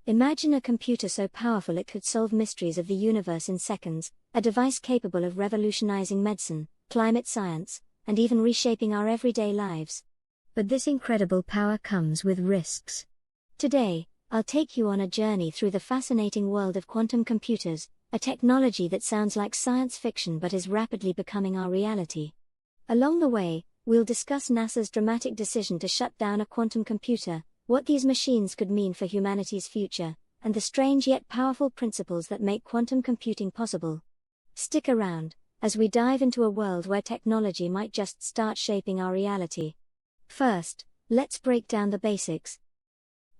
Imagine a computer so powerful it could solve mysteries of the universe in seconds, a device capable of revolutionizing medicine, climate science, and even reshaping our everyday lives. But this incredible power comes with risks. Today, I'll take you on a journey through the fascinating world of quantum computers, a technology that sounds like science fiction but is rapidly becoming our reality. Along the way, we'll discuss NASA's dramatic decision to shut down a quantum computer, what these machines could mean for humanity's future, and the strange yet powerful principles that make quantum computing possible. Stick around, as we dive into a world where technology might just start shaping our reality. First, let's break down the basics.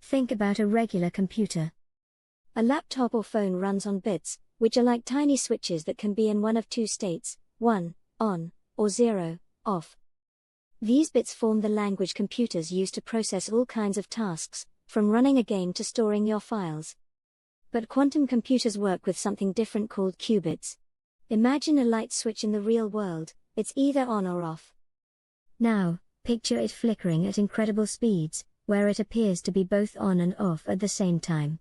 Think about a regular computer. A laptop or phone runs on bits, which are like tiny switches that can be in one of two states, 1, on, or 0, off. These bits form the language computers use to process all kinds of tasks, from running a game to storing your files. But quantum computers work with something different called qubits. Imagine a light switch in the real world, it's either on or off. Now, picture it flickering at incredible speeds, where it appears to be both on and off at the same time.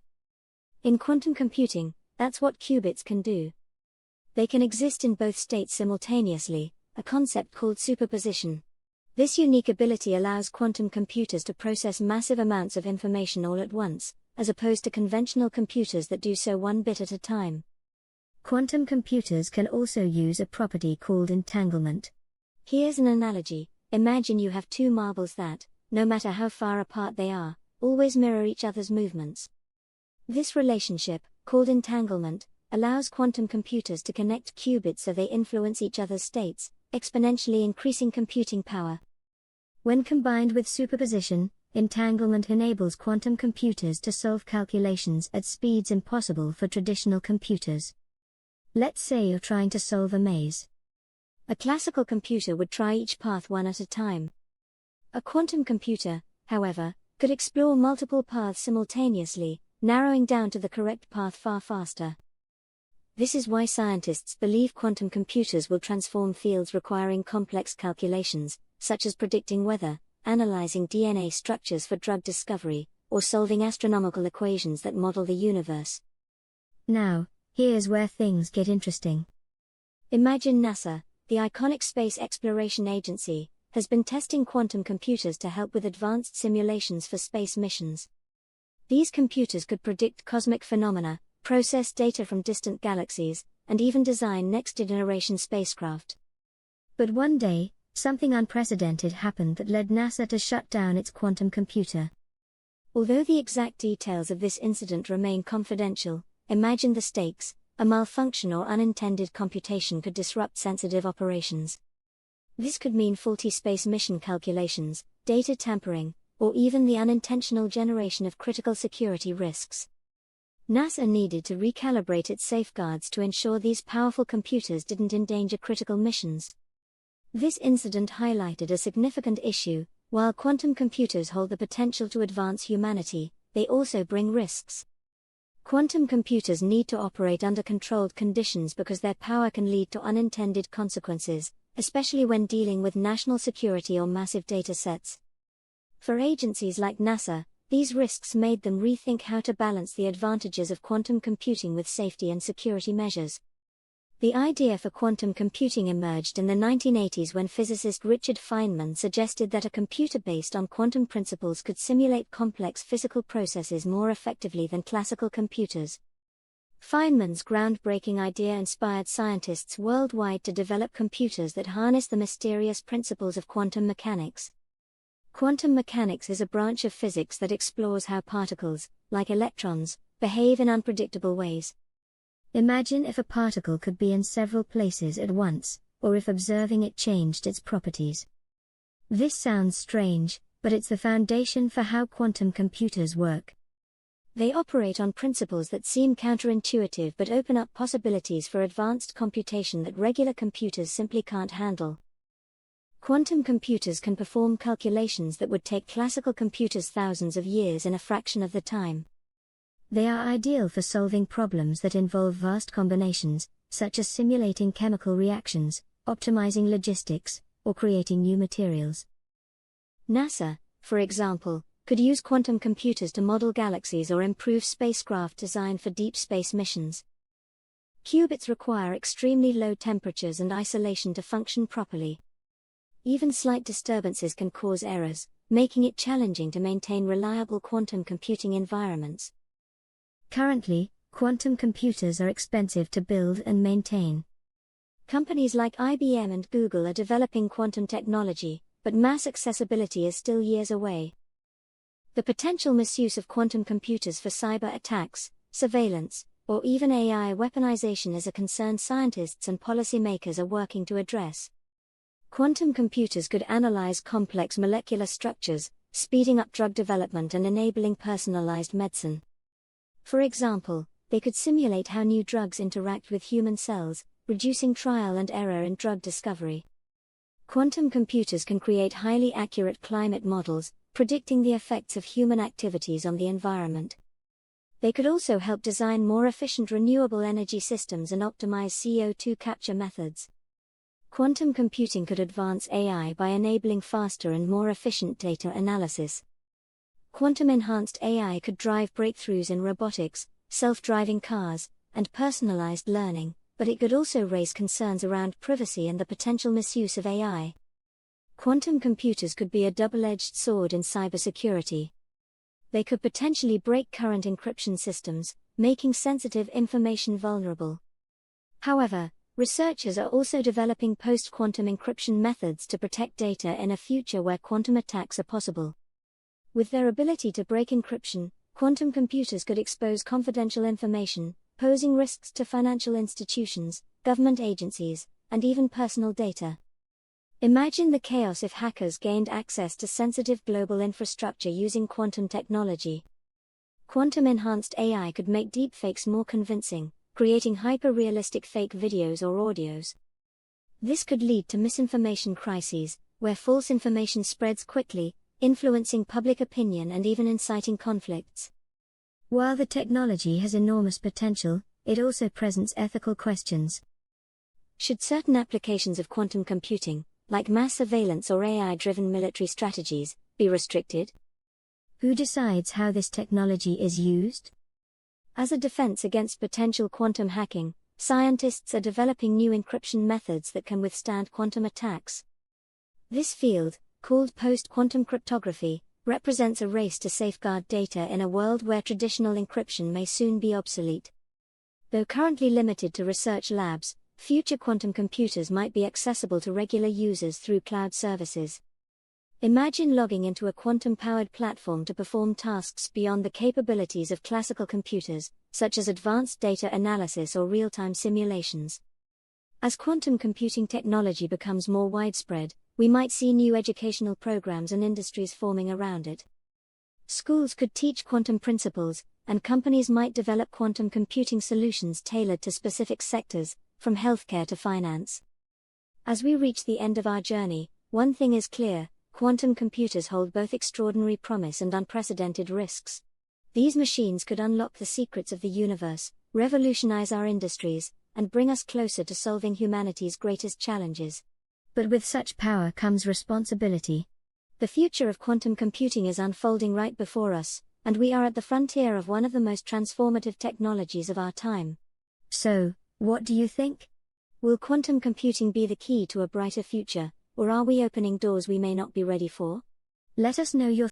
In quantum computing, that's what qubits can do. They can exist in both states simultaneously, a concept called superposition. This unique ability allows quantum computers to process massive amounts of information all at once, as opposed to conventional computers that do so one bit at a time. Quantum computers can also use a property called entanglement. Here's an analogy. Imagine you have two marbles that, no matter how far apart they are, always mirror each other's movements. This relationship, called entanglement, allows quantum computers to connect qubits so they influence each other's states, exponentially increasing computing power. When combined with superposition, entanglement enables quantum computers to solve calculations at speeds impossible for traditional computers. Let's say you're trying to solve a maze. A classical computer would try each path one at a time. A quantum computer, however, could explore multiple paths simultaneously, narrowing down to the correct path far faster. This is why scientists believe quantum computers will transform fields requiring complex calculations, such as predicting weather, analyzing DNA structures for drug discovery, or solving astronomical equations that model the universe. Now, here's where things get interesting. Imagine NASA, the iconic space exploration agency, has been testing quantum computers to help with advanced simulations for space missions. These computers could predict cosmic phenomena, process data from distant galaxies, and even design next-generation spacecraft. But one day, something unprecedented happened that led NASA to shut down its quantum computer. Although the exact details of this incident remain confidential, imagine the stakes: a malfunction or unintended computation could disrupt sensitive operations. This could mean faulty space mission calculations, data tampering, or even the unintentional generation of critical security risks. NASA needed to recalibrate its safeguards to ensure these powerful computers didn't endanger critical missions. This incident highlighted a significant issue. While quantum computers hold the potential to advance humanity, they also bring risks. Quantum computers need to operate under controlled conditions because their power can lead to unintended consequences, especially when dealing with national security or massive data sets. For agencies like NASA, these risks made them rethink how to balance the advantages of quantum computing with safety and security measures. The idea for quantum computing emerged in the 1980s when physicist Richard Feynman suggested that a computer based on quantum principles could simulate complex physical processes more effectively than classical computers. Feynman's groundbreaking idea inspired scientists worldwide to develop computers that harness the mysterious principles of quantum mechanics. Quantum mechanics is a branch of physics that explores how particles, like electrons, behave in unpredictable ways. Imagine if a particle could be in several places at once, or if observing it changed its properties. This sounds strange, but it's the foundation for how quantum computers work. They operate on principles that seem counterintuitive but open up possibilities for advanced computation that regular computers simply can't handle. Quantum computers can perform calculations that would take classical computers thousands of years in a fraction of the time. They are ideal for solving problems that involve vast combinations, such as simulating chemical reactions, optimizing logistics, or creating new materials. NASA, for example, could use quantum computers to model galaxies or improve spacecraft design for deep space missions. Qubits require extremely low temperatures and isolation to function properly. Even slight disturbances can cause errors, making it challenging to maintain reliable quantum computing environments. Currently, quantum computers are expensive to build and maintain. Companies like IBM and Google are developing quantum technology, but mass accessibility is still years away. The potential misuse of quantum computers for cyber attacks, surveillance, or even AI weaponization is a concern scientists and policymakers are working to address. Quantum computers could analyze complex molecular structures, speeding up drug development and enabling personalized medicine. For example, they could simulate how new drugs interact with human cells, reducing trial and error in drug discovery. Quantum computers can create highly accurate climate models, predicting the effects of human activities on the environment. They could also help design more efficient renewable energy systems and optimize CO2 capture methods. Quantum computing could advance AI by enabling faster and more efficient data analysis. Quantum-enhanced AI could drive breakthroughs in robotics, self-driving cars, and personalized learning, but it could also raise concerns around privacy and the potential misuse of AI. Quantum computers could be a double-edged sword in cybersecurity. They could potentially break current encryption systems, making sensitive information vulnerable. However, researchers are also developing post-quantum encryption methods to protect data in a future where quantum attacks are possible. With their ability to break encryption, quantum computers could expose confidential information, posing risks to financial institutions, government agencies, and even personal data. Imagine the chaos if hackers gained access to sensitive global infrastructure using quantum technology. Quantum-enhanced AI could make deepfakes more convincing, creating hyper-realistic fake videos or audios. This could lead to misinformation crises, where false information spreads quickly, influencing public opinion and even inciting conflicts. While the technology has enormous potential, it also presents ethical questions. Should certain applications of quantum computing, like mass surveillance or AI-driven military strategies, be restricted? Who decides how this technology is used? As a defense against potential quantum hacking, scientists are developing new encryption methods that can withstand quantum attacks. This field, called post-quantum cryptography, represents a race to safeguard data in a world where traditional encryption may soon be obsolete. Though currently limited to research labs, future quantum computers might be accessible to regular users through cloud services. Imagine logging into a quantum-powered platform to perform tasks beyond the capabilities of classical computers, such as advanced data analysis or real-time simulations. As quantum computing technology becomes more widespread, we might see new educational programs and industries forming around it. Schools could teach quantum principles, and companies might develop quantum computing solutions tailored to specific sectors, from healthcare to finance. As we reach the end of our journey, one thing is clear: quantum computers hold both extraordinary promise and unprecedented risks. These machines could unlock the secrets of the universe, revolutionize our industries, and bring us closer to solving humanity's greatest challenges. But with such power comes responsibility. The future of quantum computing is unfolding right before us, and we are at the frontier of one of the most transformative technologies of our time. So, what do you think? Will quantum computing be the key to a brighter future, or are we opening doors we may not be ready for? Let us know your